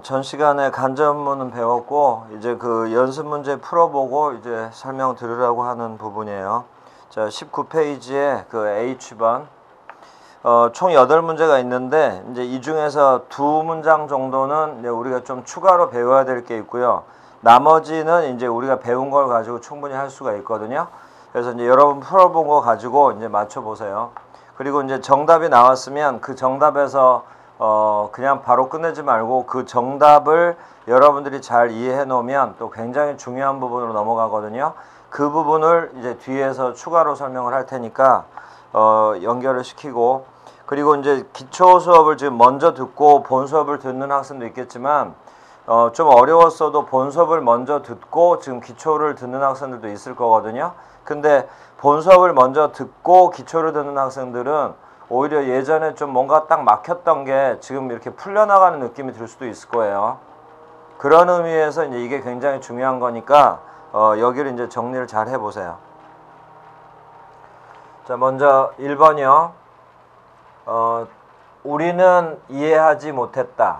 전 시간에 간접문은 배웠고 이제 그 연습 문제 풀어보고 이제 설명 드리려고 하는 부분이에요. 자, 19페이지에 그 H번 총 8문제가 있는데 이제 이 중에서 2문장 정도는 이제 우리가 좀 추가로 배워야 될 게 있고요. 나머지는 이제 우리가 배운 걸 가지고 충분히 할 수가 있거든요. 그래서 이제 여러분 풀어본 거 가지고 이제 맞춰 보세요. 그리고 이제 정답이 나왔으면 그 정답에서 그냥 바로 끝내지 말고 그 정답을 여러분들이 잘 이해해 놓으면 또 굉장히 중요한 부분으로 넘어가거든요. 그 부분을 이제 뒤에서 추가로 설명을 할 테니까 연결을 시키고, 그리고 이제 기초 수업을 지금 먼저 듣고 본 수업을 듣는 학생도 있겠지만 좀 어려웠어도 본 수업을 먼저 듣고 지금 기초를 듣는 학생들도 있을 거거든요. 근데 본 수업을 먼저 듣고 기초를 듣는 학생들은 오히려 예전에 좀 뭔가 딱 막혔던 게 지금 이렇게 풀려나가는 느낌이 들 수도 있을 거예요. 그런 의미에서 이제 이게 굉장히 중요한 거니까 여기를 이제 정리를 잘 해보세요. 자, 먼저 1번이요. 우리는 이해하지 못했다.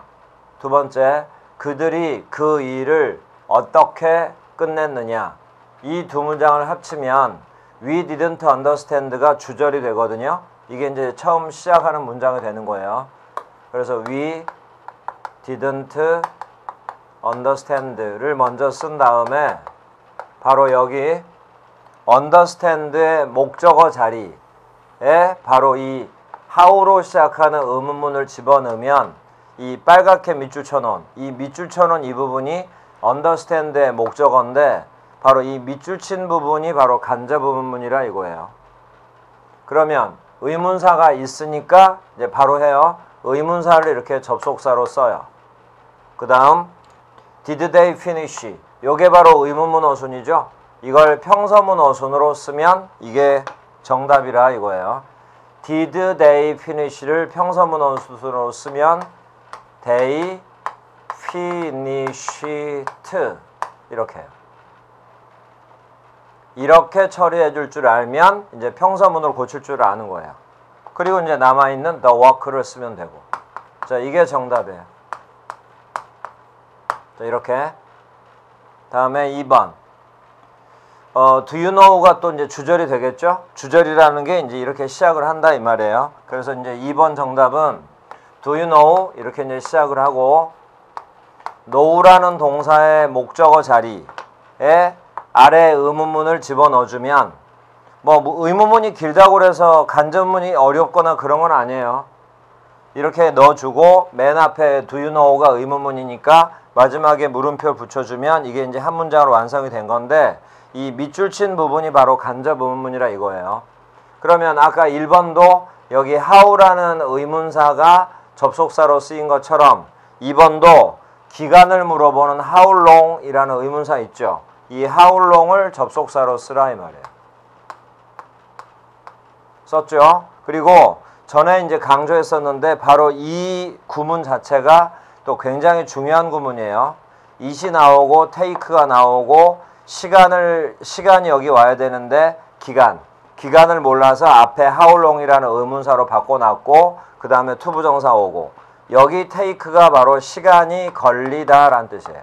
두 번째, 그들이 그 일을 어떻게 끝냈느냐. 이 두 문장을 합치면 We didn't understand가 주절이 되거든요. 이게 이제 처음 시작하는 문장이 되는 거예요. 그래서 We didn't understand를 먼저 쓴 다음에 바로 여기 understand의 목적어 자리에 바로 이 how로 시작하는 의문문을 집어넣으면 이 빨갛게 밑줄 쳐놓은 이 밑줄 쳐놓은 이 부분이 understand의 목적어인데 바로 이 밑줄 친 부분이 바로 간접 의문문이라 이거예요. 그러면 의문사가 있으니까 이제 바로 해요. 의문사를 이렇게 접속사로 써요. 그 다음 Did they finish? 요게 바로 의문문 어순이죠. 이걸 평서문 어순으로 쓰면 이게 정답이라 이거예요. Did they finish를 평서문 어순으로 쓰면 They finished 이렇게 해요. 이렇게 처리해 줄 줄 알면 이제 평서문으로 고칠 줄 아는 거예요. 그리고 이제 남아있는 the work를 쓰면 되고. 자, 이게 정답이에요. 자, 이렇게. 다음에 2번. Do you know가 또 이제 주절이 되겠죠? 주절이라는 게 이제 이렇게 시작을 한다 이 말이에요. 그래서 이제 2번 정답은 Do you know? 이렇게 이제 시작을 하고 know라는 동사의 목적어 자리에 아래 의문문을 집어넣어주면 뭐 의문문이 길다고 그래서 간접문이 어렵거나 그런 건 아니에요. 이렇게 넣어주고 맨 앞에 do you know가 의문문이니까 마지막에 물음표 붙여주면 이게 이제 한 문장으로 완성이 된 건데 이 밑줄 친 부분이 바로 간접 의문문이라 이거예요. 그러면 아까 1번도 여기 how라는 의문사가 접속사로 쓰인 것처럼 2번도 기간을 물어보는 how long 이라는 의문사 있죠. 이 how long을 접속사로 쓰라 이 말이에요. 썼죠? 그리고 전에 이제 강조했었는데 바로 이 구문 자체가 또 굉장히 중요한 구문이에요. it이 나오고 take가 나오고 시간이 여기 와야 되는데 기간을 몰라서 앞에 how long이라는 의문사로 바꿔놨고 그 다음에 투부정사 오고 여기 take가 바로 시간이 걸리다라는 뜻이에요.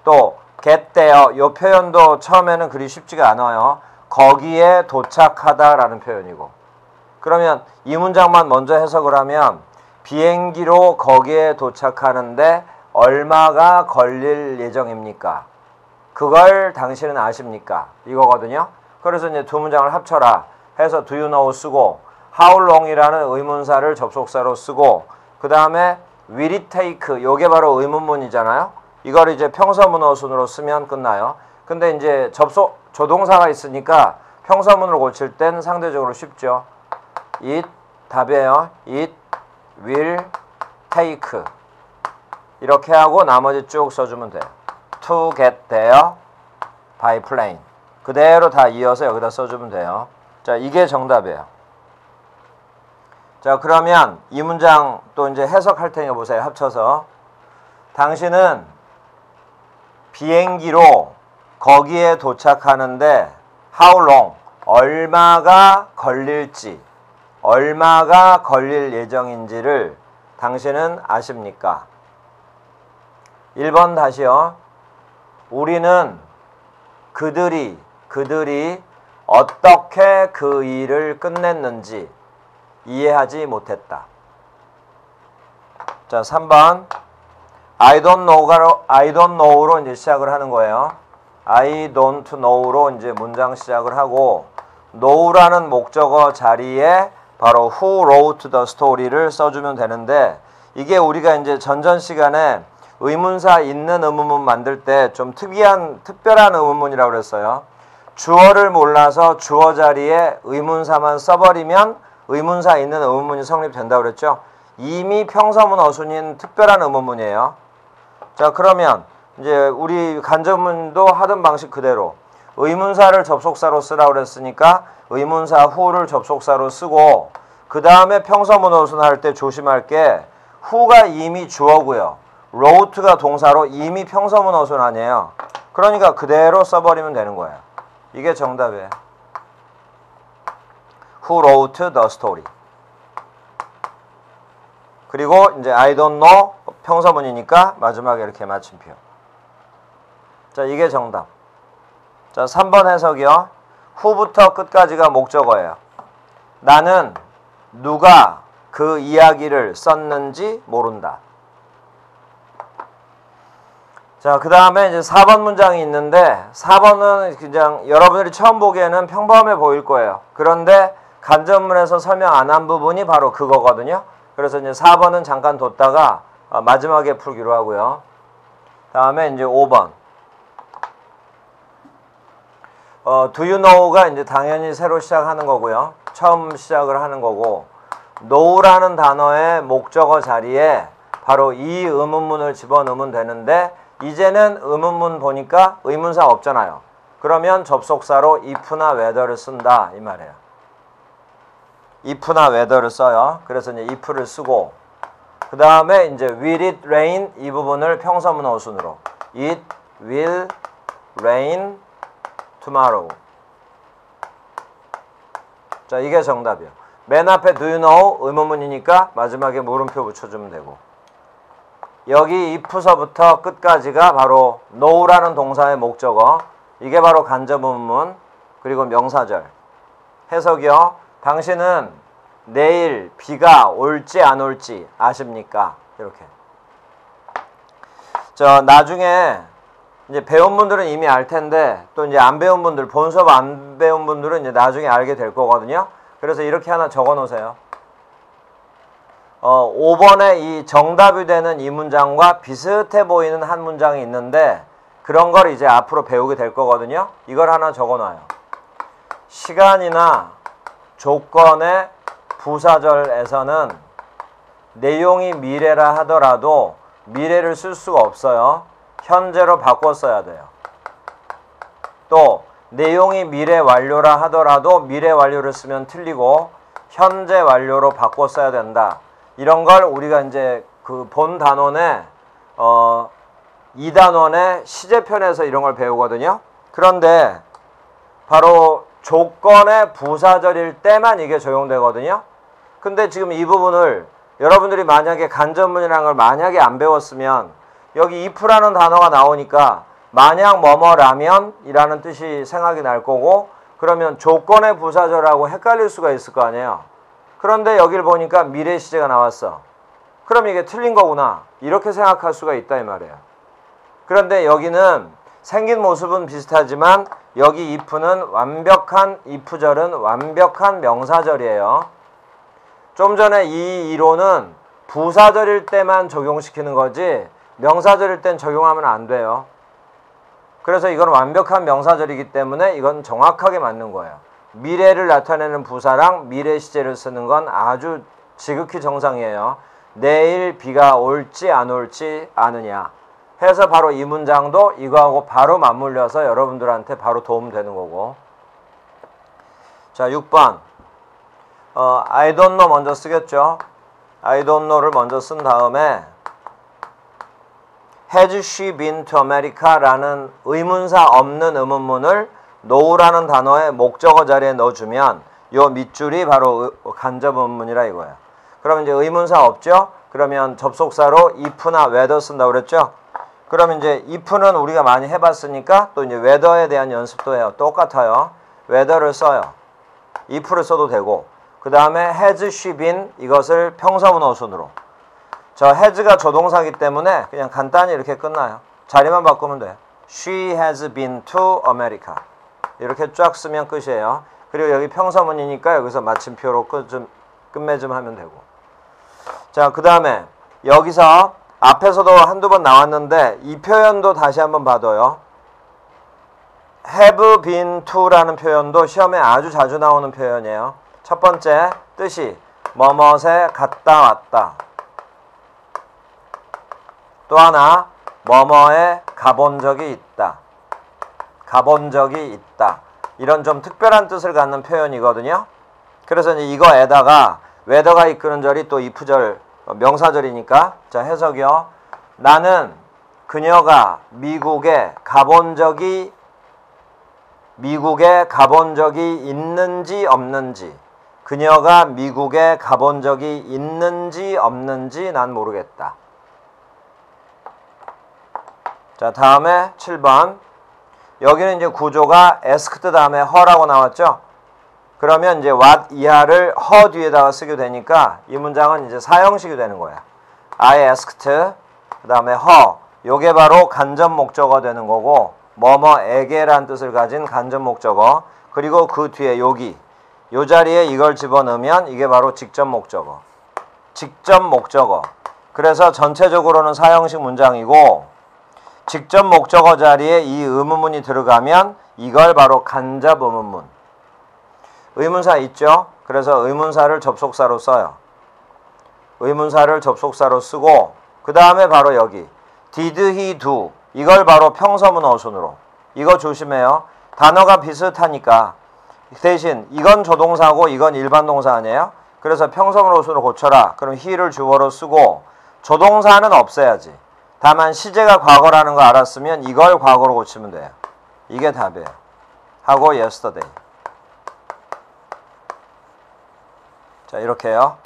또 get there 이 표현도 처음에는 그리 쉽지가 않아요. 거기에 도착하다라는 표현이고. 그러면 이 문장만 먼저 해석을 하면 비행기로 거기에 도착하는데 얼마가 걸릴 예정입니까? 그걸 당신은 아십니까? 이거거든요. 그래서 이제 두 문장을 합쳐라 해서 do you know 쓰고 how long이라는 의문사를 접속사로 쓰고 그 다음에 will it take 요게 바로 의문문이잖아요. 이걸 이제 평서문 어순으로 쓰면 끝나요. 근데 이제 조동사가 있으니까 평서문으로 고칠 땐 상대적으로 쉽죠. it 답이에요. it will take 이렇게 하고 나머지 쭉 써주면 돼요. to get there by plane 그대로 다 이어서 여기다 써주면 돼요. 자, 이게 정답이에요. 자, 그러면 이 문장 또 이제 해석할 테니까 보세요. 합쳐서 당신은 비행기로 거기에 도착하는데 how long 얼마가 걸릴지 얼마가 걸릴 예정인지를 당신은 아십니까? 1번 다시요. 우리는 그들이 어떻게 그 일을 끝냈는지 이해하지 못했다. 자, 3번. I don't know로 이제 시작을 하는 거예요. I don't know로 이제 문장 시작을 하고 know라는 목적어 자리에 바로 who wrote the story를 써주면 되는데 이게 우리가 이제 전전 시간에 의문사 있는 의문문 만들 때 좀 특별한 의문문이라고 그랬어요. 주어를 몰라서 주어 자리에 의문사만 써버리면 의문사 있는 의문문이 성립된다고 그랬죠. 이미 평서문 어순인 특별한 의문문이에요. 자, 그러면 이제 우리 간접문도 하던 방식 그대로 의문사를 접속사로 쓰라고 그랬으니까 의문사 who를 접속사로 쓰고 그 다음에 평서문 어순 할 때 조심할 게 who가 이미 주어고요. wrote가 동사로 이미 평서문 어순 아니에요. 그러니까 그대로 써버리면 되는 거예요. 이게 정답이에요. Who wrote the story? 그리고 이제 I don't know 평서문이니까 마지막에 이렇게 마침표. 자, 이게 정답. 자, 3번 해석이요. who부터 끝까지가 목적어예요. 나는 누가 그 이야기를 썼는지 모른다. 자, 그 다음에 이제 4번 문장이 있는데 4번은 그냥 여러분들이 처음 보기에는 평범해 보일 거예요. 그런데 간접문에서 설명 안 한 부분이 바로 그거거든요. 그래서 이제 4번은 잠깐 뒀다가 마지막에 풀기로 하고요. 다음에 이제 5번. Do you know가 이제 당연히 새로 시작하는 거고요. 처음 시작을 하는 거고, know라는 단어의 목적어 자리에 바로 이 의문문을 집어넣으면 되는데, 이제는 의문문 보니까 의문사 없잖아요. 그러면 접속사로 if나 whether를 쓴다 이 말이에요. if나 whether를 써요. 그래서 이제 if를 쓰고 그 다음에 이제 will it rain 이 부분을 평서문 어순으로 it will rain tomorrow. 자, 이게 정답이에요. 맨 앞에 do you know 의문문이니까 마지막에 물음표 붙여주면 되고 여기 if서부터 끝까지가 바로 know라는 동사의 목적어. 이게 바로 간접의문문 그리고 명사절. 해석이요. 당신은 내일 비가 올지 안 올지 아십니까? 이렇게. 나중에 이제 배운 분들은 이미 알 텐데 또 이제 안 배운 분들, 본 수업 안 배운 분들은 이제 나중에 알게 될 거거든요. 그래서 이렇게 하나 적어 놓으세요. 5번에 이 정답이 되는 이 문장과 비슷해 보이는 한 문장이 있는데 그런 걸 이제 앞으로 배우게 될 거거든요. 이걸 하나 적어 놔요. 시간이나 조건의 부사절에서는 내용이 미래라 하더라도 미래를 쓸 수가 없어요. 현재로 바꿔 써야 돼요. 또 내용이 미래 완료라 하더라도 미래 완료를 쓰면 틀리고 현재 완료로 바꿔 써야 된다. 이런 걸 우리가 이제 그 본 단원에 2단원의 시제편에서 이런 걸 배우거든요. 그런데 바로 조건의 부사절일 때만 이게 적용되거든요. 근데 지금 이 부분을 여러분들이 만약에 간접문이라는 걸 만약에 안 배웠으면 여기 if라는 단어가 나오니까 만약 뭐뭐라면 이라는 뜻이 생각이 날 거고 그러면 조건의 부사절하고 헷갈릴 수가 있을 거 아니에요. 그런데 여기를 보니까 미래 시제가 나왔어. 그럼 이게 틀린 거구나. 이렇게 생각할 수가 있다 이 말이에요. 그런데 여기는 생긴 모습은 비슷하지만 여기 if는 완벽한 if절은 완벽한 명사절이에요. 좀 전에 이 이론은 부사절일 때만 적용시키는 거지 명사절일 땐 적용하면 안 돼요. 그래서 이건 완벽한 명사절이기 때문에 이건 정확하게 맞는 거예요. 미래를 나타내는 부사랑 미래 시제를 쓰는 건 아주 지극히 정상이에요. 내일 비가 올지 안 올지 아느냐 해서 바로 이 문장도 이거하고 바로 맞물려서 여러분들한테 바로 도움되는 거고. 자, 6번 I don't know 먼저 쓰겠죠. I don't know를 먼저 쓴 다음에 Has she been to America? 라는 의문사 없는 의문문을 know라는 단어의 목적어 자리에 넣어주면 요 밑줄이 바로 간접 의문문이라 이거예요. 그러면 이제 의문사 없죠? 그러면 접속사로 if나 whether 쓴다고 그랬죠? 그러면 이제 if는 우리가 많이 해봤으니까 또 이제 whether에 대한 연습도 해요. 똑같아요. whether를 써요. if를 써도 되고, 그 다음에 has she been 이것을 평서문 어순으로. 저 has가 조동사기 때문에 그냥 간단히 이렇게 끝나요. 자리만 바꾸면 돼요. She has been to America. 이렇게 쫙 쓰면 끝이에요. 그리고 여기 평서문이니까 여기서 마침표로 끝맺음 하면 되고. 자, 그 다음에 여기서 앞에서도 한두 번 나왔는데 이 표현도 다시 한번 봐둬요. have been to라는 표현도 시험에 아주 자주 나오는 표현이에요. 첫 번째 뜻이 뭐뭇에 갔다 왔다. 또 하나 뭐뭐에 가본 적이 있다. 가본 적이 있다. 이런 좀 특별한 뜻을 갖는 표현이거든요. 그래서 이제 이거에다가 whether가 이끄는 절이 또 if절 명사절이니까. 자, 해석이요. 나는 그녀가 미국에 가본 적이 있는지 없는지, 그녀가 미국에 가본 적이 있는지 없는지 난 모르겠다. 자, 다음에 7번. 여기는 이제 구조가 asked 다음에 her라고 나왔죠. 그러면 이제 what 이하를 her 뒤에다가 쓰게 되니까 이 문장은 이제 사형식이 되는 거야. I asked, 그 다음에 her. 요게 바로 간접 목적어 되는 거고, 뭐뭐에게란 뜻을 가진 간접 목적어. 그리고 그 뒤에 여기, 요 자리에 이걸 집어넣으면 이게 바로 직접 목적어. 직접 목적어. 그래서 전체적으로는 사형식 문장이고, 직접 목적어 자리에 이 의문문이 들어가면 이걸 바로 간접 의문문. 의문사 있죠? 그래서 의문사를 접속사로 써요. 의문사를 접속사로 쓰고, 그 다음에 바로 여기 did he do 이걸 바로 평서문 어순으로. 이거 조심해요. 단어가 비슷하니까 대신 이건 조동사고 이건 일반 동사 아니에요? 그래서 평서문 어순으로 고쳐라. 그럼 he를 주어로 쓰고 조동사는 없애야지. 다만 시제가 과거라는 거 알았으면 이걸 과거로 고치면 돼요. 이게 답이에요. 하고 yesterday. 자, 이렇게요.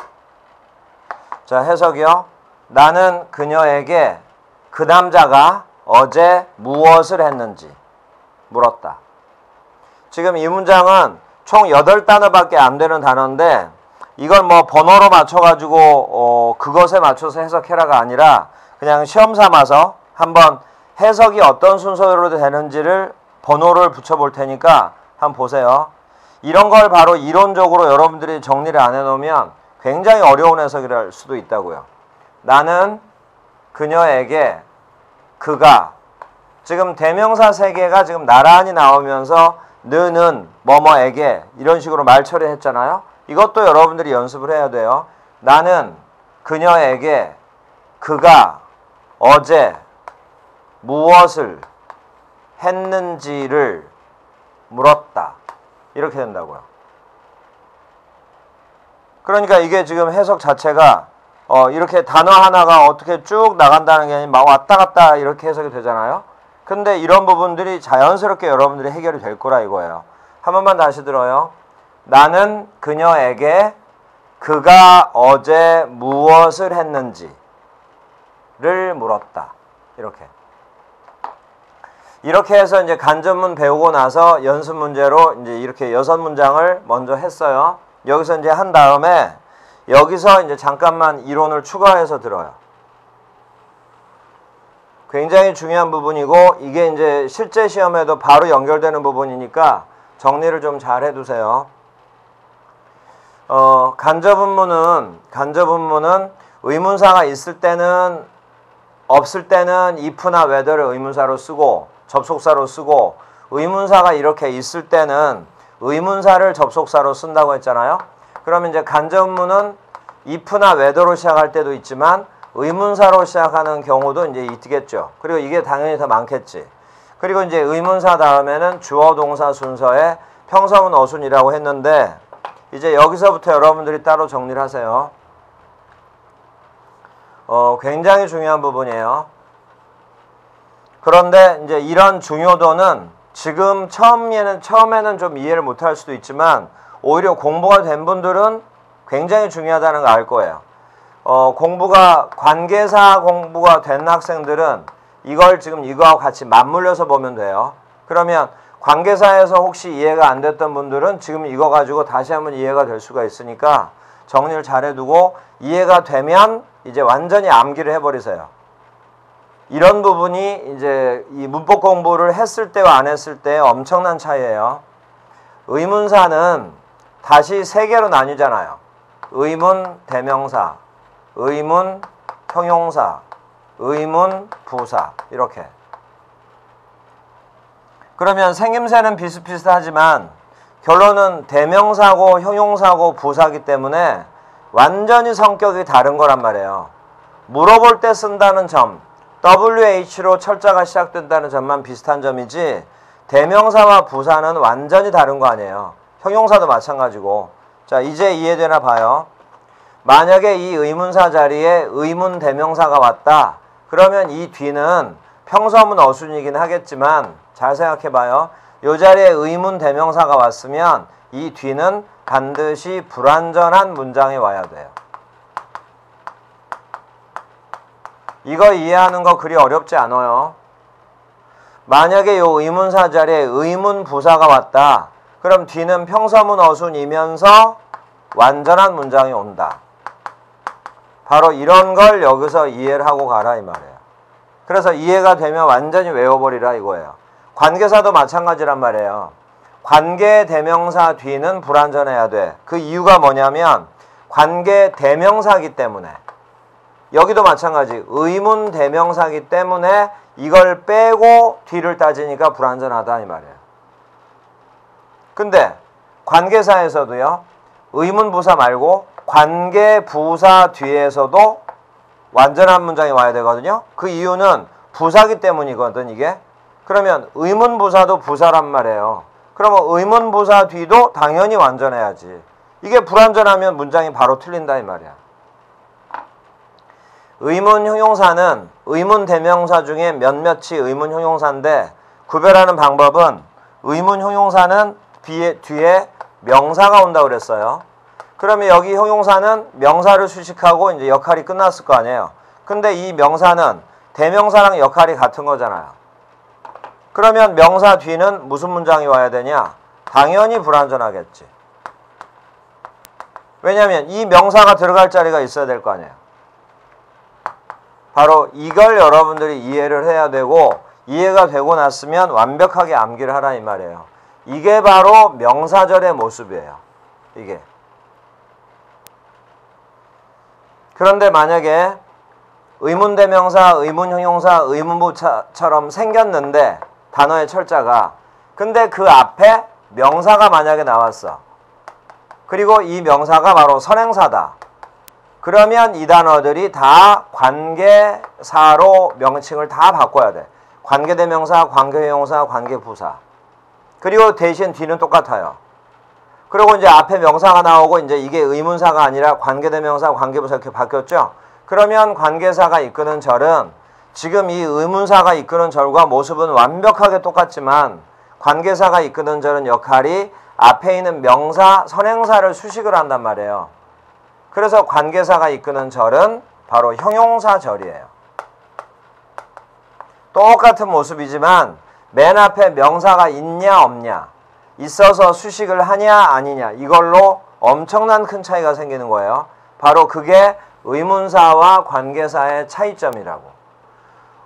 자, 해석이요. 나는 그녀에게 그 남자가 어제 무엇을 했는지 물었다. 지금 이 문장은 총 8단어밖에 안 되는 단어인데 이걸 뭐 번호로 맞춰가지고 그것에 맞춰서 해석해라가 아니라 그냥 시험 삼아서 한번 해석이 어떤 순서로 되는지를 번호를 붙여볼 테니까 한번 보세요. 이런 걸 바로 이론적으로 여러분들이 정리를 안 해놓으면 굉장히 어려운 해석이랄 수도 있다고요. 나는 그녀에게 그가, 지금 대명사 3개가 지금 나란히 나오면서 너는 뭐뭐에게 이런 식으로 말 처리했잖아요. 이것도 여러분들이 연습을 해야 돼요. 나는 그녀에게 그가 어제 무엇을 했는지를 물었다. 이렇게 된다고요. 그러니까 이게 지금 해석 자체가 이렇게 단어 하나가 어떻게 쭉 나간다는 게 아니라 막 왔다 갔다 이렇게 해석이 되잖아요. 근데 이런 부분들이 자연스럽게 여러분들이 해결이 될 거라 이거예요. 한 번만 다시 들어요. 나는 그녀에게 그가 어제 무엇을 했는지를 물었다. 이렇게 해서 이제 간접문 배우고 나서 연습 문제로 이제 이렇게 6문장을 먼저 했어요. 여기서 이제 한 다음에 여기서 이제 잠깐만 이론을 추가해서 들어요. 굉장히 중요한 부분이고 이게 이제 실제 시험에도 바로 연결되는 부분이니까 정리를 좀 잘 해두세요. 간접문문은 의문사가 있을 때는 없을 때는 if나 whether를 의문사로 쓰고 접속사로 쓰고, 의문사가 이렇게 있을 때는 의문사를 접속사로 쓴다고 했잖아요. 그러면 이제 간접문은 if나 whether로 시작할 때도 있지만 의문사로 시작하는 경우도 이제 있겠죠. 그리고 이게 당연히 더 많겠지. 그리고 이제 의문사 다음에는 주어 동사 순서에 평서문 어순이라고 했는데 이제 여기서부터 여러분들이 따로 정리를 하세요. 굉장히 중요한 부분이에요. 그런데 이제 이런 중요도는 지금 처음에는 좀 이해를 못할 수도 있지만 오히려 공부가 된 분들은 굉장히 중요하다는 거 알 거예요. 관계사 공부가 된 학생들은 이걸 지금 이거하고 같이 맞물려서 보면 돼요. 그러면 관계사에서 혹시 이해가 안 됐던 분들은 지금 이거 가지고 다시 한번 이해가 될 수가 있으니까 정리를 잘 해두고 이해가 되면 이제 완전히 암기를 해버리세요. 이런 부분이 이제 이 문법 공부를 했을 때와 안 했을 때 엄청난 차이예요. 의문사는 다시 세 개로 나뉘잖아요. 의문 대명사, 의문 형용사, 의문 부사 이렇게. 그러면 생김새는 비슷비슷하지만 결론은 대명사고 형용사고 부사기 때문에 완전히 성격이 다른 거란 말이에요. 물어볼 때 쓴다는 점, WH로 철자가 시작된다는 점만 비슷한 점이지 대명사와 부사는 완전히 다른 거 아니에요. 형용사도 마찬가지고. 자, 이제 이해되나 봐요. 만약에 이 의문사 자리에 의문 대명사가 왔다. 그러면 이 뒤는 평서문 어순이긴 하겠지만 잘 생각해 봐요. 이 자리에 의문 대명사가 왔으면 이 뒤는 반드시 불완전한 문장이 와야 돼요. 이거 이해하는 거 그리 어렵지 않아요. 만약에 이 의문사 자리에 의문 부사가 왔다. 그럼 뒤는 평서문 어순이면서 완전한 문장이 온다. 바로 이런 걸 여기서 이해를 하고 가라 이 말이에요. 그래서 이해가 되면 완전히 외워버리라 이거예요. 관계사도 마찬가지란 말이에요. 관계 대명사 뒤는 불완전해야 돼. 그 이유가 뭐냐면 관계 대명사기 때문에. 여기도 마찬가지. 의문 대명사기 때문에 이걸 빼고 뒤를 따지니까 불완전하다 이 말이에요. 근데 관계사에서도요. 의문 부사 말고 관계 부사 뒤에서도 완전한 문장이 와야 되거든요. 그 이유는 부사기 때문이거든 이게. 그러면 의문 부사도 부사란 말이에요. 그러면 의문 부사 뒤도 당연히 완전해야지. 이게 불완전하면 문장이 바로 틀린다 이 말이야. 의문 형용사는 의문 대명사 중에 몇몇이 의문 형용사인데 구별하는 방법은 의문 형용사는 뒤에 명사가 온다고 그랬어요. 그러면 여기 형용사는 명사를 수식하고 이제 역할이 끝났을 거 아니에요. 근데 이 명사는 대명사랑 역할이 같은 거잖아요. 그러면 명사 뒤는 무슨 문장이 와야 되냐? 당연히 불완전하겠지. 왜냐하면 이 명사가 들어갈 자리가 있어야 될 거 아니에요. 바로 이걸 여러분들이 이해를 해야 되고 이해가 되고 났으면 완벽하게 암기를 하라 이 말이에요. 이게 바로 명사절의 모습이에요. 이게. 그런데 만약에 의문대명사, 의문형용사, 의문부사처럼 생겼는데 단어의 철자가 근데 그 앞에 명사가 만약에 나왔어. 그리고 이 명사가 바로 선행사다. 그러면 이 단어들이 다 관계사로 명칭을 다 바꿔야 돼. 관계대명사, 관계형용사, 관계부사. 그리고 대신 뒤는 똑같아요. 그리고 이제 앞에 명사가 나오고 이제 이게 의문사가 아니라 관계대명사, 관계부사 이렇게 바뀌었죠. 그러면 관계사가 이끄는 절은 지금 이 의문사가 이끄는 절과 모습은 완벽하게 똑같지만 관계사가 이끄는 절은 역할이 앞에 있는 명사, 선행사를 수식을 한단 말이에요. 그래서 관계사가 이끄는 절은 바로 형용사절이에요. 똑같은 모습이지만 맨 앞에 명사가 있냐 없냐, 있어서 수식을 하냐 아니냐 이걸로 엄청난 큰 차이가 생기는 거예요. 바로 그게 의문사와 관계사의 차이점이라고.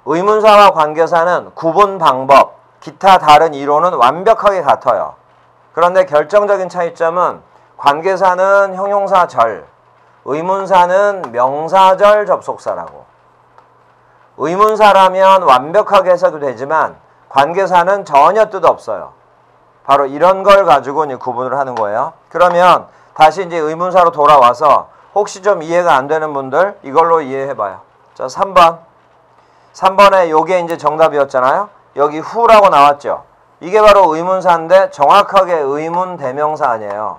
의문사와 관계사는 구분 방법, 기타 다른 이론은 완벽하게 같아요. 그런데 결정적인 차이점은 관계사는 형용사절, 의문사는 명사절 접속사라고. 의문사라면 완벽하게 해석이 되지만 관계사는 전혀 뜻 없어요. 바로 이런 걸 가지고 이제 구분을 하는 거예요. 그러면 다시 이제 의문사로 돌아와서 혹시 좀 이해가 안 되는 분들 이걸로 이해해봐요. 자, 3번. 3번에 요게 이제 정답이었잖아요. 여기 후라고 나왔죠. 이게 바로 의문사인데 정확하게 의문 대명사 아니에요.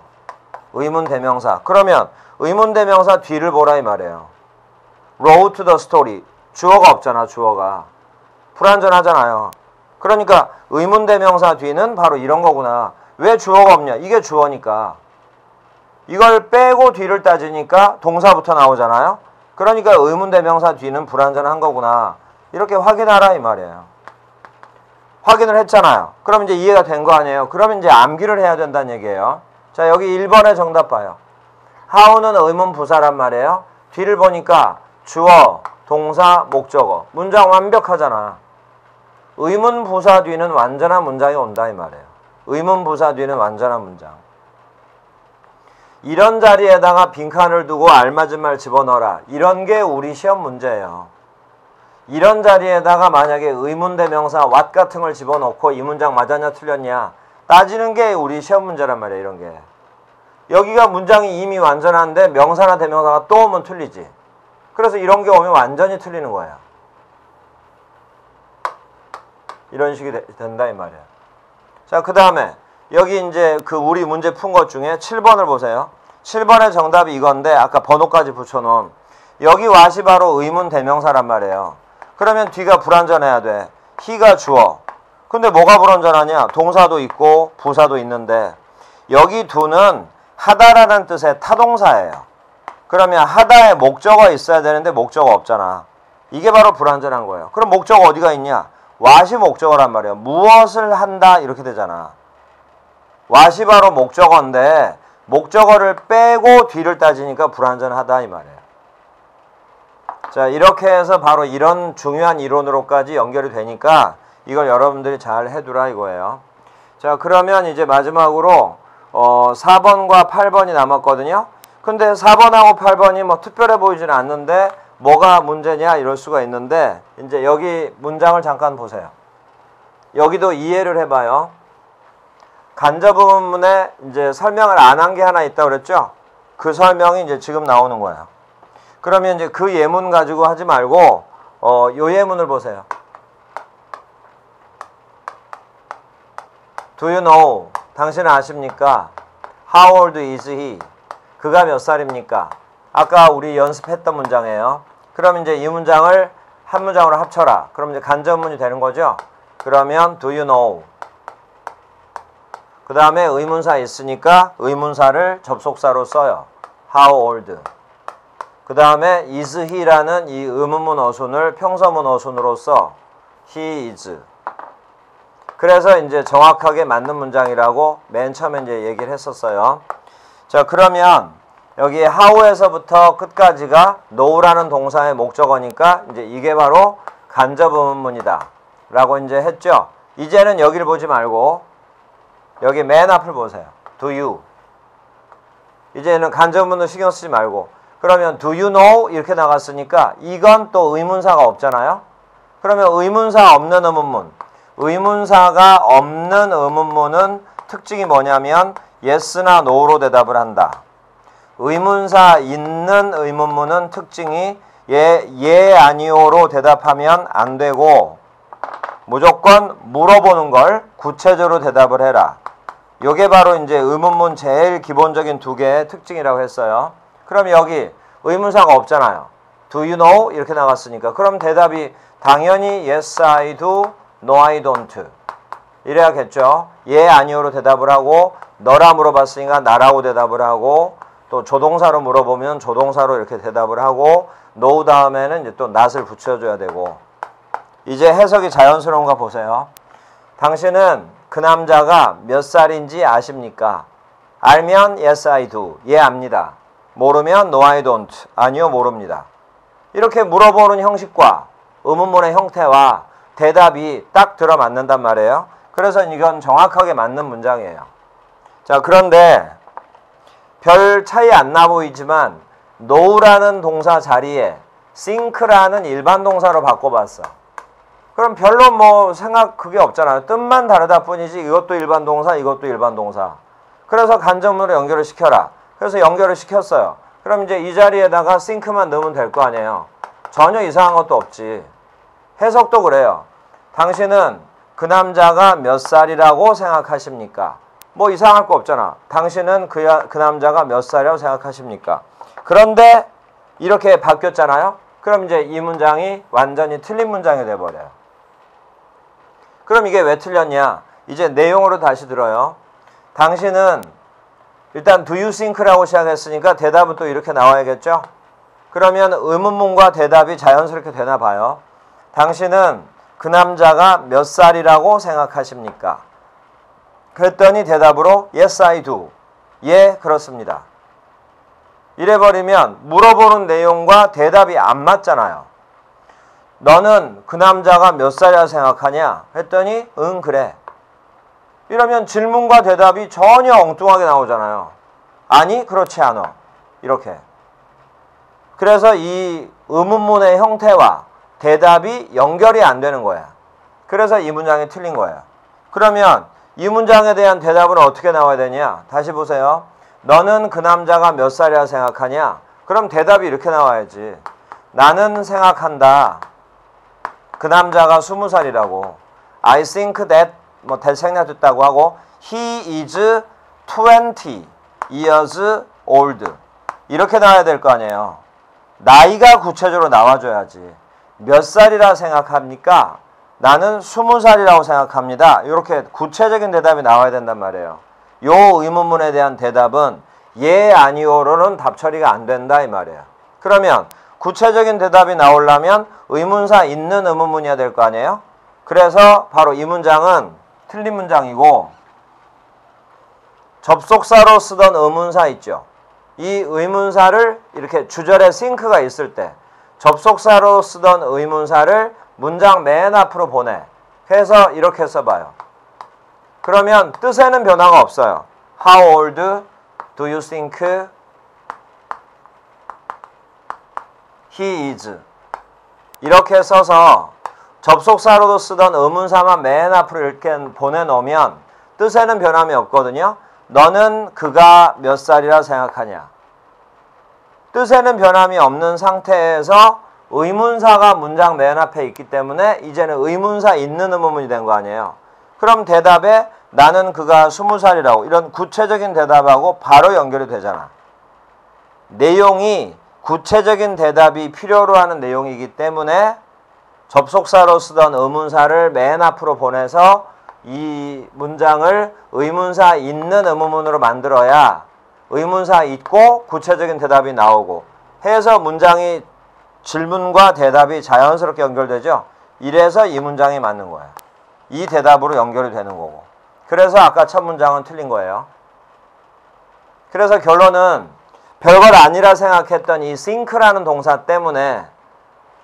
의문 대명사. 그러면 의문 대명사 뒤를 보라 이 말이에요. Road to the story. 주어가 없잖아, 주어가. 불완전하잖아요. 그러니까 의문 대명사 뒤는 바로 이런 거구나. 왜 주어가 없냐? 이게 주어니까. 이걸 빼고 뒤를 따지니까 동사부터 나오잖아요. 그러니까 의문 대명사 뒤는 불완전한 거구나. 이렇게 확인하라 이 말이에요. 확인을 했잖아요. 그럼 이제 이해가 된 거 아니에요. 그러면 이제 암기를 해야 된다는 얘기예요. 자, 여기 1번의 정답 봐요. how는 의문 부사란 말이에요. 뒤를 보니까 주어, 동사, 목적어. 문장 완벽하잖아. 의문 부사 뒤는 완전한 문장이 온다 이 말이에요. 의문 부사 뒤는 완전한 문장. 이런 자리에다가 빈칸을 두고 알맞은 말 집어넣어라. 이런 게 우리 시험 문제예요. 이런 자리에다가 만약에 의문대명사 what 같은 걸 집어넣고 이 문장 맞았냐 틀렸냐 따지는 게 우리 시험 문제란 말이에요. 이런 게. 여기가 문장이 이미 완전한데 명사나 대명사가 또 오면 틀리지. 그래서 이런 게 오면 완전히 틀리는 거예요. 이런 식이 된다 이 말이에요. 자, 그 다음에 여기 이제 그 우리 문제 푼 것 중에 7번을 보세요. 7번의 정답이 이건데 아까 번호까지 붙여놓은 여기 what이 바로 의문 대명사란 말이에요. 그러면 뒤가 불완전해야 돼. he가 주어. 근데 뭐가 불완전하냐? 동사도 있고 부사도 있는데 여기 do는 하다라는 뜻의 타동사예요. 그러면 하다에 목적어 있어야 되는데 목적어 없잖아. 이게 바로 불완전한 거예요. 그럼 목적어 어디가 있냐? what이 목적어란 말이에요. 무엇을 한다 이렇게 되잖아. what이 바로 목적어인데 목적어를 빼고 뒤를 따지니까 불완전하다 이 말이에요. 자, 이렇게 해서 바로 이런 중요한 이론으로까지 연결이 되니까 이걸 여러분들이 잘 해두라 이거예요. 자, 그러면 이제 마지막으로 4번과 8번이 남았거든요. 근데 4번하고 8번이 뭐 특별해 보이지는 않는데 뭐가 문제냐 이럴 수가 있는데 이제 여기 문장을 잠깐 보세요. 여기도 이해를 해봐요. 간접 의문문에 이제 설명을 안 한 게 하나 있다고 그랬죠? 그 설명이 이제 지금 나오는 거예요. 그러면 이제 그 예문 가지고 하지 말고 요 예문을 보세요. Do you know? 당신은 아십니까? How old is he? 그가 몇 살입니까? 아까 우리 연습했던 문장이에요. 그럼 이제 이 문장을 한 문장으로 합쳐라. 그럼 이제 간접문이 되는 거죠. 그러면 do you know? 그 다음에 의문사 있으니까 의문사를 접속사로 써요. How old? 그 다음에 is he라는 이 의문문 어순을 평서문 어순으로 써. He is. 그래서 이제 정확하게 맞는 문장이라고 맨 처음에 이제 얘기를 했었어요. 자, 그러면 여기 how에서부터 끝까지가 know라는 동사의 목적어니까 이제 이게 바로 간접 의문문이다 라고 이제 했죠. 이제는 여기를 보지 말고 여기 맨 앞을 보세요. Do you? 이제는 간접 의문문 신경 쓰지 말고 그러면 do you know? 이렇게 나갔으니까 이건 또 의문사가 없잖아요. 그러면 의문사 없는 의문문. 의문사가 없는 의문문은 특징이 뭐냐면 yes나 no로 대답을 한다. 의문사 있는 의문문은 특징이 예, 아니오로 대답하면 안 되고 무조건 물어보는 걸 구체적으로 대답을 해라. 요게 바로 이제 의문문 제일 기본적인 두 개의 특징이라고 했어요. 그럼 여기 의문사가 없잖아요. Do you know? 이렇게 나갔으니까 그럼 대답이 당연히 yes I do, no I don't 이래야겠죠. 예 아니오로 대답을 하고 너라 물어봤으니까 나라고 대답을 하고 또 조동사로 물어보면 조동사로 이렇게 대답을 하고 no 다음에는 이제 또 not을 붙여줘야 되고 이제 해석이 자연스러운가 보세요. 당신은 그 남자가 몇 살인지 아십니까? 알면 yes I do. 예 압니다. 모르면 no I don't. 아니요 모릅니다. 이렇게 물어보는 형식과 의문문의 형태와 대답이 딱 들어맞는단 말이에요. 그래서 이건 정확하게 맞는 문장이에요. 자, 그런데 별 차이 안 나 보이지만 know라는 동사 자리에 think라는 일반 동사로 바꿔봤어. 그럼 별로 뭐 생각 그게 없잖아요. 뜻만 다르다 뿐이지 이것도 일반 동사 이것도 일반 동사. 그래서 간접문으로 연결을 시켜라. 그래서 연결을 시켰어요. 그럼 이제 이 자리에다가 think만 넣으면 될 거 아니에요. 전혀 이상한 것도 없지. 해석도 그래요. 당신은 그 남자가 몇 살이라고 생각하십니까? 뭐 이상할 거 없잖아. 당신은 그 남자가 몇 살이라고 생각하십니까? 그런데 이렇게 바뀌었잖아요. 그럼 이제 이 문장이 완전히 틀린 문장이 돼버려요. 그럼 이게 왜 틀렸냐? 이제 내용으로 다시 들어요. 당신은 일단 do you think라고 시작했으니까 대답은 또 이렇게 나와야겠죠? 그러면 의문문과 대답이 자연스럽게 되나 봐요. 당신은 그 남자가 몇 살이라고 생각하십니까? 그랬더니 대답으로 Yes, I do. 예, 그렇습니다. 이래버리면 물어보는 내용과 대답이 안 맞잖아요. 너는 그 남자가 몇 살이라 생각하냐? 했더니 응, 그래. 이러면 질문과 대답이 전혀 엉뚱하게 나오잖아요. 아니, 그렇지 않아. 이렇게. 그래서 이 의문문의 형태와 대답이 연결이 안 되는 거야. 그래서 이 문장이 틀린 거예요. 그러면 이 문장에 대한 대답은 어떻게 나와야 되냐? 다시 보세요. 너는 그 남자가 몇 살이라 생각하냐? 그럼 대답이 이렇게 나와야지. 나는 생각한다. 그 남자가 20살이라고. I think that that 생략됐다고 하고 he is 20 years old. 이렇게 나와야 될 거 아니에요. 나이가 구체적으로 나와줘야지. 몇 살이라 생각합니까? 나는 20살이라고 생각합니다. 이렇게 구체적인 대답이 나와야 된단 말이에요. 요 의문문에 대한 대답은 예, 아니오로는 답 처리가 안 된다 이 말이에요. 그러면 구체적인 대답이 나오려면 의문사 있는 의문문이어야 될 거 아니에요? 그래서 바로 이 문장은 틀린 문장이고 접속사로 쓰던 의문사 있죠. 이 의문사를 이렇게 주절에 싱크가 있을 때 접속사로 쓰던 의문사를 문장 맨 앞으로 보내. 그래서 이렇게 써봐요. 그러면 뜻에는 변화가 없어요. How old do you think he is? 이렇게 써서 접속사로도 쓰던 의문사만 맨 앞으로 이렇게 보내놓으면 뜻에는 변함이 없거든요. 너는 그가 몇 살이라 생각하냐? 뜻에는 변함이 없는 상태에서 의문사가 문장 맨 앞에 있기 때문에 이제는 의문사 있는 의문문이 된 거 아니에요. 그럼 대답에 나는 그가 20살이라고 이런 구체적인 대답하고 바로 연결이 되잖아. 내용이 구체적인 대답이 필요로 하는 내용이기 때문에 접속사로 쓰던 의문사를 맨 앞으로 보내서 이 문장을 의문사 있는 의문문으로 만들어야 의문사 있고 구체적인 대답이 나오고 해서 문장이 질문과 대답이 자연스럽게 연결되죠. 이래서 이 문장이 맞는 거예요. 이 대답으로 연결이 되는 거고. 그래서 아까 첫 문장은 틀린 거예요. 그래서 결론은 별걸 아니라 생각했던 이 think라는 동사 때문에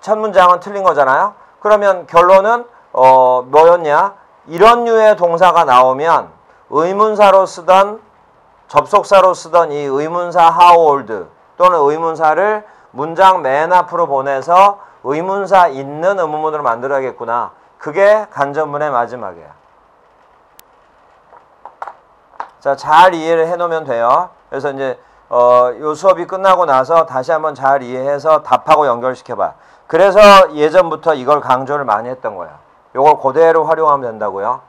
첫 문장은 틀린 거잖아요. 그러면 결론은 뭐였냐? 이런 류의 동사가 나오면 의문사로 쓰던 접속사로 쓰던 이 의문사 how old 또는 의문사를 문장 맨 앞으로 보내서 의문사 있는 의문문으로 만들어야겠구나. 그게 간접문의 마지막이에요. 자, 잘 이해를 해놓으면 돼요. 그래서 이제 요 수업이 끝나고 나서 다시 한번 잘 이해해서 답하고 연결시켜봐. 그래서 예전부터 이걸 강조를 많이 했던 거예요. 요걸 그대로 활용하면 된다고요.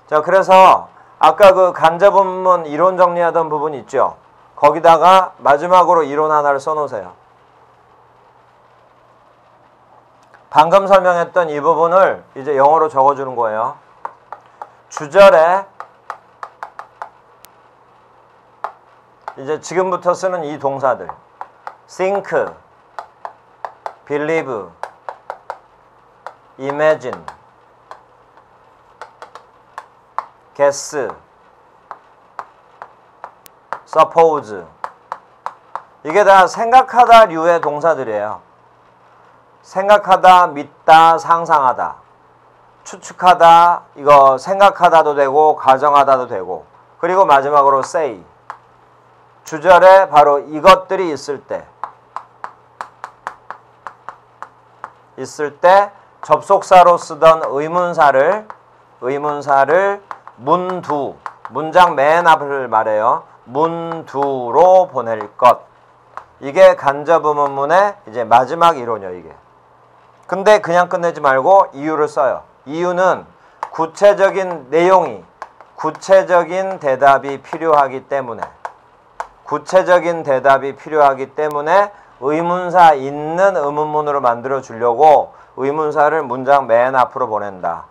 자, 그래서 아까 그 간접문문 이론 정리하던 부분 있죠. 거기다가 마지막으로 이론 하나를 써놓으세요. 방금 설명했던 이 부분을 이제 영어로 적어주는 거예요. 주절에 이제 지금부터 쓰는 이 동사들 think, believe, imagine, guess, suppose 이게 다 생각하다 류의 동사들이에요. 생각하다, 믿다, 상상하다, 추측하다, 이거 생각하다도 되고 가정하다도 되고 그리고 마지막으로 say 주절에 바로 이것들이 있을 때 접속사로 쓰던 의문사를 문두 문장 맨 앞을 말해요. 문두로 보낼 것. 이게 간접 의문문의 이제 마지막 이론이에요, 이게. 근데 그냥 끝내지 말고 이유를 써요. 이유는 구체적인 내용이 구체적인 대답이 필요하기 때문에 의문사 있는 의문문으로 만들어 주려고 의문사를 문장 맨 앞으로 보낸다.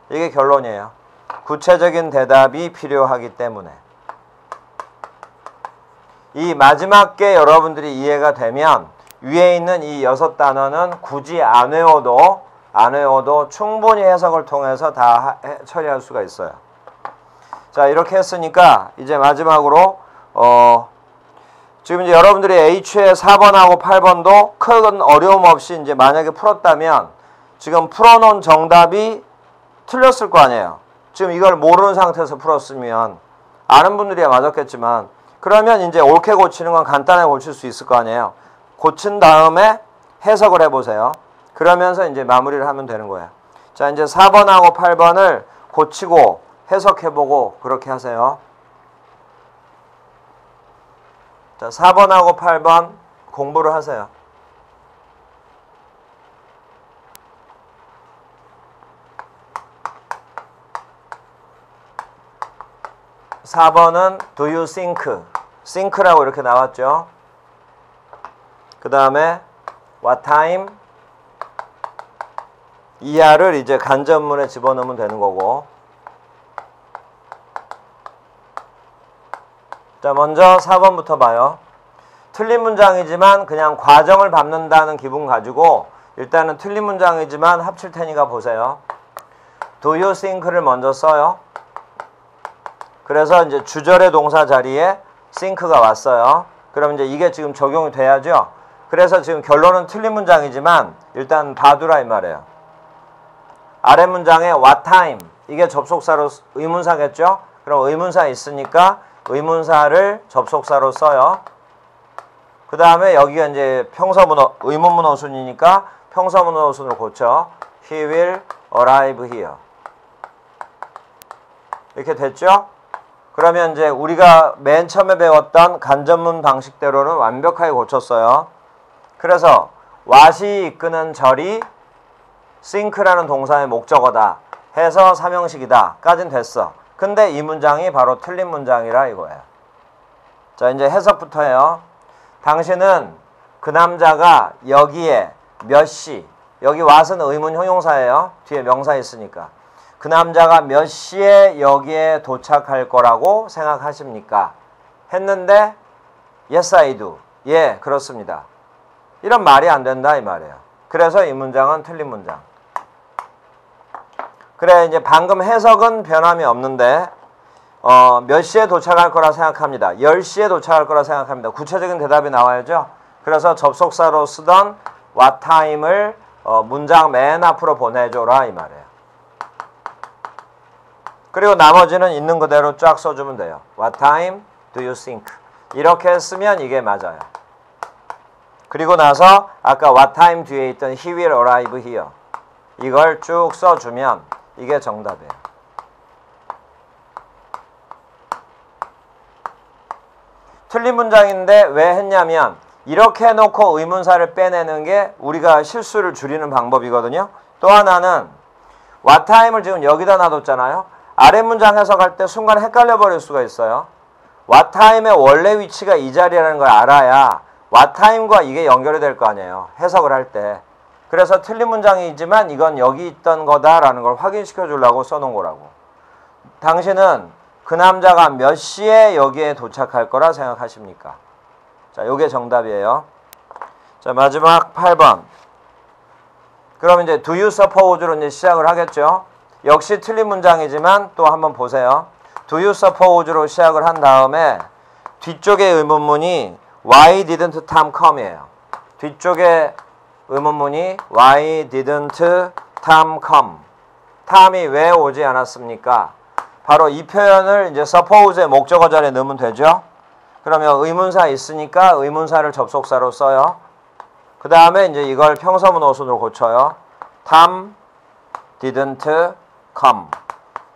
이게 결론이에요. 구체적인 대답이 필요하기 때문에. 이 마지막 게 여러분들이 이해가 되면 위에 있는 이 6 단어는 굳이 안 외워도 안 외워도 충분히 해석을 통해서 다 처리할 수가 있어요. 자, 이렇게 했으니까 이제 마지막으로 지금 이제 여러분들이 H의 4번하고 8번도 큰 어려움 없이 이제 만약에 풀었다면 지금 풀어놓은 정답이 틀렸을 거 아니에요. 지금 이걸 모르는 상태에서 풀었으면 아는 분들이야 맞았겠지만 그러면 이제 옳게 고치는 건 간단하게 고칠 수 있을 거 아니에요. 고친 다음에 해석을 해보세요. 그러면서 이제 마무리를 하면 되는 거예요. 자, 이제 4번하고 8번을 고치고 해석해보고 그렇게 하세요. 자, 4번하고 8번 공부를 하세요. 4번은 do you think? think라고 이렇게 나왔죠. 그 다음에 what time? 이하를 이제 간접문에 집어넣으면 되는 거고. 자, 먼저 4번부터 봐요. 틀린 문장이지만 그냥 과정을 밟는다는 기분 가지고 일단은 틀린 문장이지만 합칠 테니까 보세요. do you think를 먼저 써요. 그래서 이제 주절의 동사 자리에 think가 왔어요. 그럼 이제 이게 지금 적용이 돼야죠. 그래서 지금 결론은 틀린 문장이지만 일단 봐두라 이 말이에요. 아래 문장에 what time 이게 접속사로 의문사겠죠. 그럼 의문사 있으니까 의문사를 접속사로 써요. 그 다음에 여기가 이제 평서문어 의문문어순이니까 평서문어순으로 고쳐. He will arrive here. 이렇게 됐죠? 그러면 이제 우리가 맨 처음에 배웠던 간접문 방식대로는 완벽하게 고쳤어요. 그래서 what이 이끄는 절이 think라는 동사의 목적어다 해서 삼형식이다 까진 됐어. 근데 이 문장이 바로 틀린 문장이라 이거예요. 자, 이제 해석부터 해요. 당신은 그 남자가 여기에 몇 시, 여기 what은 의문 형용사예요. 뒤에 명사 있으니까. 그 남자가 몇 시에 여기에 도착할 거라고 생각하십니까? 했는데 yes I do. 예, 그렇습니다. 이런 말이 안 된다 이 말이에요. 그래서 이 문장은 틀린 문장. 그래, 이제 방금 해석은 변함이 없는데 몇 시에 도착할 거라 생각합니다. 10시에 도착할 거라 생각합니다. 구체적인 대답이 나와야죠. 그래서 접속사로 쓰던 what time을 문장 맨 앞으로 보내줘라 이 말이에요. 그리고 나머지는 있는 그대로 쫙 써주면 돼요. What time do you think? 이렇게 쓰면 이게 맞아요. 그리고 나서 아까 what time 뒤에 있던 he will arrive here 이걸 쭉 써주면 이게 정답이에요. 틀린 문장인데 왜 했냐면 이렇게 해놓고 의문사를 빼내는 게 우리가 실수를 줄이는 방법이거든요. 또 하나는 what time을 지금 여기다 놔뒀잖아요. 아래 문장 해석할 때 순간 헷갈려 버릴 수가 있어요. what time의 원래 위치가 이 자리라는 걸 알아야 what time과 이게 연결이 될 거 아니에요. 해석을 할 때. 그래서 틀린 문장이지만 이건 여기 있던 거다라는 걸 확인시켜 주려고 써놓은 거라고. 당신은 그 남자가 몇 시에 여기에 도착할 거라 생각하십니까? 자, 요게 정답이에요. 자, 마지막 8번. 그럼 이제 do you suppose로 이제 시작을 하겠죠. 역시 틀린 문장이지만 또 한번 보세요. Do you suppose로 시작을 한 다음에 뒤쪽의 의문문이 Why didn't Tom come? 이에요. 뒤쪽의 의문문이 Why didn't Tom come? 탐이 왜 오지 않았습니까? 바로 이 표현을 이제 suppose의 목적어 자리에 넣으면 되죠. 그러면 의문사 있으니까 의문사를 접속사로 써요. 그 다음에 이제 이걸 평서문어순으로 고쳐요. Tom didn't come.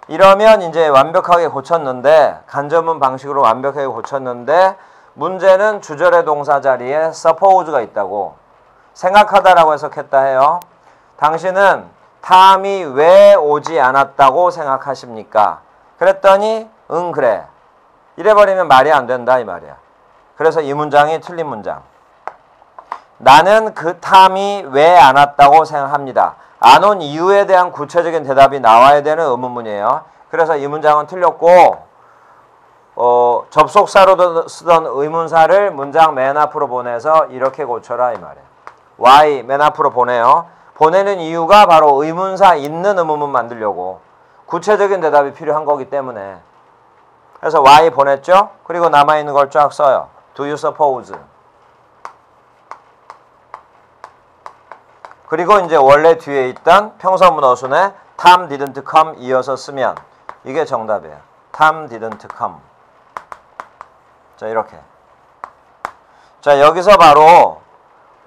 이러면 이제 완벽하게 고쳤는데 간접문 방식으로 완벽하게 고쳤는데 문제는 주절의 동사 자리에 suppose가 있다고 생각하다라고 해석했다 해요. 당신은 탐이 왜 오지 않았다고 생각하십니까? 그랬더니 응 그래. 이래버리면 말이 안 된다 이 말이야. 그래서 이 문장이 틀린 문장. 나는 그 탐이 왜 안 왔다고 생각합니다. 안 온 이유에 대한 구체적인 대답이 나와야 되는 의문문이에요. 그래서 이 문장은 틀렸고 접속사로 쓰던 의문사를 문장 맨 앞으로 보내서 이렇게 고쳐라 이 말이에요. Why 맨 앞으로 보내요. 보내는 이유가 바로 의문사 있는 의문문 만들려고 구체적인 대답이 필요한 거기 때문에. 그래서 why 보냈죠? 그리고 남아있는 걸 쫙 써요. Do you suppose? 그리고 이제 원래 뒤에 있던 평서문 어순에 Tom didn't come 이어서 쓰면 이게 정답이에요. Tom didn't come. 자, 이렇게. 자, 여기서 바로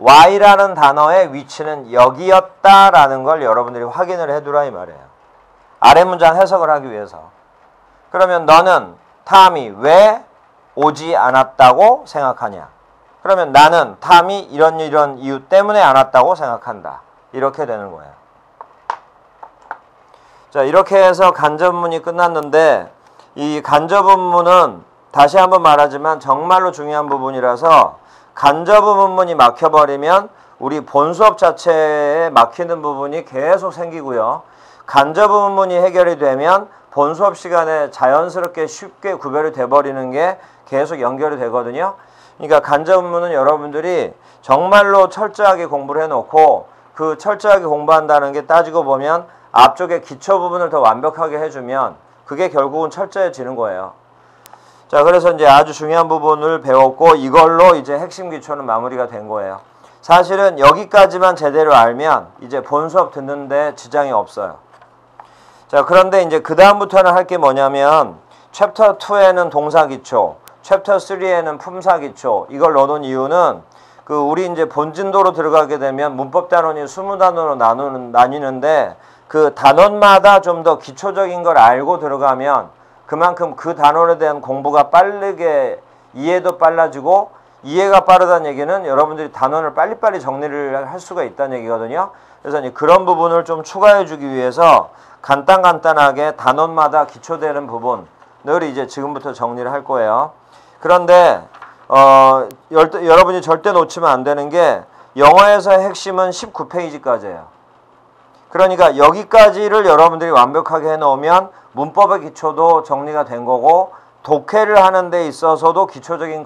why라는 단어의 위치는 여기였다라는 걸 여러분들이 확인을 해두라 이 말이에요. 아래 문장 해석을 하기 위해서. 그러면 너는 탐이 왜 오지 않았다고 생각하냐? 그러면 나는 탐이 이런 이유 때문에 안 왔다고 생각한다. 이렇게 되는 거예요. 자, 이렇게 해서 간접문이 끝났는데 이 간접문은 다시 한번 말하지만 정말로 중요한 부분이라서 간접문문이 막혀버리면 우리 본 수업 자체에 막히는 부분이 계속 생기고요. 간접문문이 해결이 되면 본 수업 시간에 자연스럽게 쉽게 구별이 돼버리는 게 계속 연결이 되거든요. 그러니까 간접문문은 여러분들이 정말로 철저하게 공부를 해놓고 그 철저하게 공부한다는 게 따지고 보면 앞쪽에 기초 부분을 더 완벽하게 해주면 그게 결국은 철저해지는 거예요. 자, 그래서 이제 아주 중요한 부분을 배웠고 이걸로 이제 핵심 기초는 마무리가 된 거예요. 사실은 여기까지만 제대로 알면 이제 본 수업 듣는데 지장이 없어요. 자, 그런데 이제 그 다음부터는 할 게 뭐냐면 챕터 2에는 동사 기초, 챕터 3에는 품사 기초 이걸 넣어놓은 이유는 그 우리 이제 본진도로 들어가게 되면 문법 단원이 20단원으로 나뉘는데 그 단원마다 좀 더 기초적인 걸 알고 들어가면 그만큼 그 단원에 대한 공부가 빠르게 이해도 빨라지고 이해가 빠르다는 얘기는 여러분들이 단원을 빨리빨리 정리를 할 수가 있다는 얘기거든요. 그래서 이제 그런 부분을 좀 추가해 주기 위해서 간단하게 단원마다 기초되는 부분을 이제 지금부터 정리를 할 거예요. 그런데 여러분이 절대 놓치면 안 되는 게 영어에서의 핵심은 19페이지까지예요. 그러니까 여기까지를 여러분들이 완벽하게 해놓으면 문법의 기초도 정리가 된 거고 독해를 하는 데 있어서도 기초적인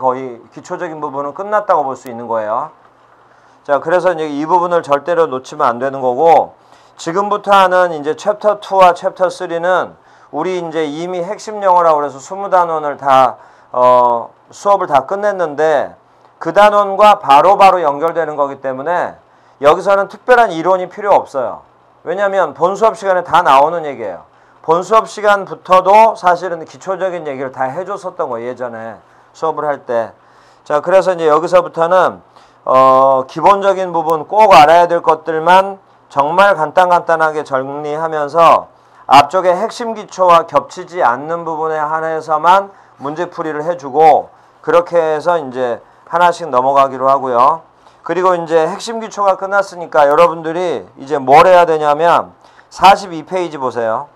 부분은 끝났다고 볼 수 있는 거예요. 자, 그래서 이제 이 부분을 절대로 놓치면 안 되는 거고 지금부터 하는 이제 챕터 2와 챕터 3는 우리 이제 이미 핵심 영어라고 그래서 20단원을 다 수업을 다 끝냈는데 그 단원과 바로 연결되는 거기 때문에 여기서는 특별한 이론이 필요 없어요. 왜냐하면 본 수업 시간에 다 나오는 얘기예요. 본 수업 시간부터도 사실은 기초적인 얘기를 다 해줬었던 거예요. 예전에 수업을 할 때. 자, 그래서 이제 여기서부터는 기본적인 부분 꼭 알아야 될 것들만 정말 간단하게 정리하면서 앞쪽에 핵심 기초와 겹치지 않는 부분에 한해서만 문제풀이를 해주고 그렇게 해서 이제 하나씩 넘어가기로 하고요. 그리고 이제 핵심 기초가 끝났으니까 여러분들이 이제 뭘 해야 되냐면 42페이지 보세요.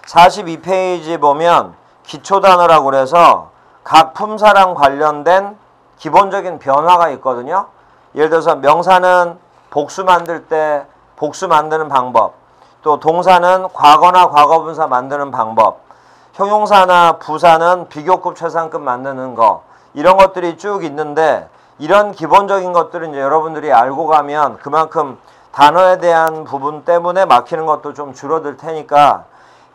42페이지 보면 기초 단어라고 그래서 각 품사랑 관련된 기본적인 변화가 있거든요. 예를 들어서 명사는 복수 만들 때 복수 만드는 방법, 또 동사는 과거나 과거분사 만드는 방법, 형용사나 부사는 비교급 최상급 만드는 거 이런 것들이 쭉 있는데 이런 기본적인 것들은 이제 여러분들이 알고 가면 그만큼 단어에 대한 부분 때문에 막히는 것도 좀 줄어들 테니까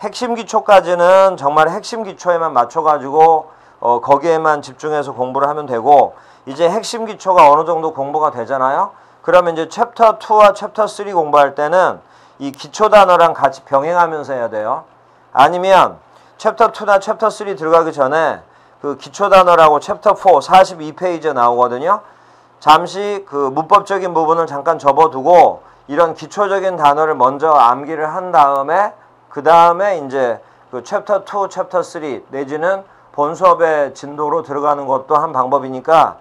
핵심 기초까지는 정말 핵심 기초에만 맞춰가지고 거기에만 집중해서 공부를 하면 되고 이제 핵심 기초가 어느 정도 공부가 되잖아요. 그러면 이제 챕터 2와 챕터 3 공부할 때는 이 기초 단어랑 같이 병행하면서 해야 돼요. 아니면 챕터 2나 챕터 3 들어가기 전에 그 기초 단어라고 챕터 4 42페이지에 나오거든요. 잠시 그 문법적인 부분을 잠깐 접어두고 이런 기초적인 단어를 먼저 암기를 한 다음에 그 다음에 이제 그 챕터 2, 챕터 3 내지는 본 수업의 진도로 들어가는 것도 한 방법이니까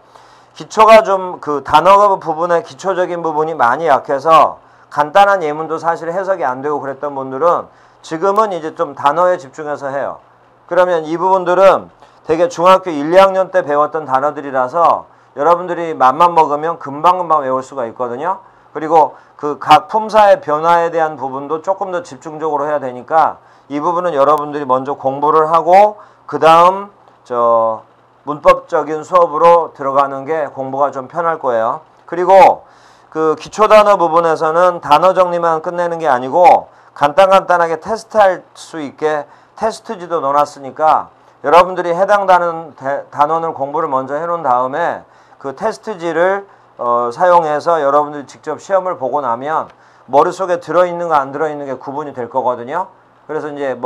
기초가 좀 그 단어 부분의 기초적인 부분이 많이 약해서 간단한 예문도 사실 해석이 안 되고 그랬던 분들은 지금은 이제 좀 단어에 집중해서 해요. 그러면 이 부분들은 되게 중학교 1, 2학년 때 배웠던 단어들이라서 여러분들이 맘만 먹으면 금방 외울 수가 있거든요. 그리고 그 각 품사의 변화에 대한 부분도 조금 더 집중적으로 해야 되니까 이 부분은 여러분들이 먼저 공부를 하고 그 다음 문법적인 수업으로 들어가는 게 공부가 좀 편할 거예요. 그리고 그 기초 단어 부분에서는 단어 정리만 끝내는 게 아니고 간단하게 테스트할 수 있게 테스트지도 넣어놨으니까 여러분들이 해당 단원을 공부를 먼저 해놓은 다음에 그 테스트지를 사용해서 여러분들이 직접 시험을 보고 나면 머릿속에 들어있는 거 안 들어있는 게 구분이 될 거거든요. 그래서 이제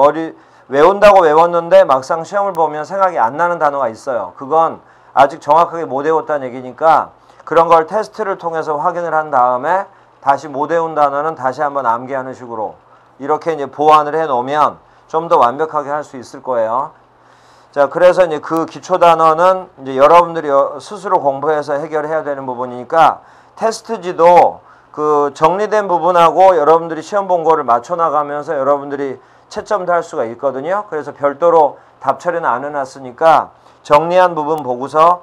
외운다고 외웠는데 막상 시험을 보면 생각이 안 나는 단어가 있어요. 그건 아직 정확하게 못 외웠다는 얘기니까 그런 걸 테스트를 통해서 확인을 한 다음에 다시 못 외운 단어는 다시 한번 암기하는 식으로 이렇게 이제 보완을 해 놓으면 좀 더 완벽하게 할 수 있을 거예요. 자, 그래서 이제 그 기초 단어는 이제 여러분들이 스스로 공부해서 해결해야 되는 부분이니까 테스트지도 그 정리된 부분하고 여러분들이 시험 본 거를 맞춰 나가면서 여러분들이 채점도 할 수가 있거든요. 그래서 별도로 답 처리는 안 해놨으니까 정리한 부분 보고서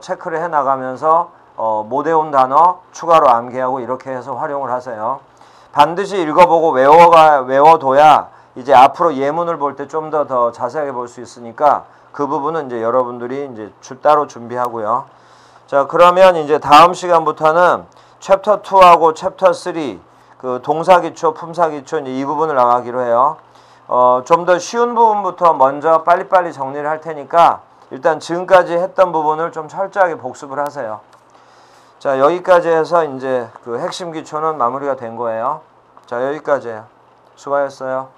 체크를 해 나가면서 못 외운 단어 추가로 암기하고 이렇게 해서 활용을 하세요. 반드시 읽어보고 외워둬야 이제 앞으로 예문을 볼 때 좀 더 자세하게 볼 수 있으니까 그 부분은 이제 여러분들이 이제 따로 준비하고요. 자, 그러면 이제 다음 시간부터는 챕터 2하고 챕터 3 그 동사기초, 품사기초 이제 이 부분을 나가기로 해요. 좀 더 쉬운 부분부터 먼저 빨리빨리 정리를 할 테니까 일단 지금까지 했던 부분을 좀 철저하게 복습을 하세요. 자, 여기까지 해서 이제 그 핵심 기초는 마무리가 된 거예요. 자, 여기까지예요. 수고하셨어요.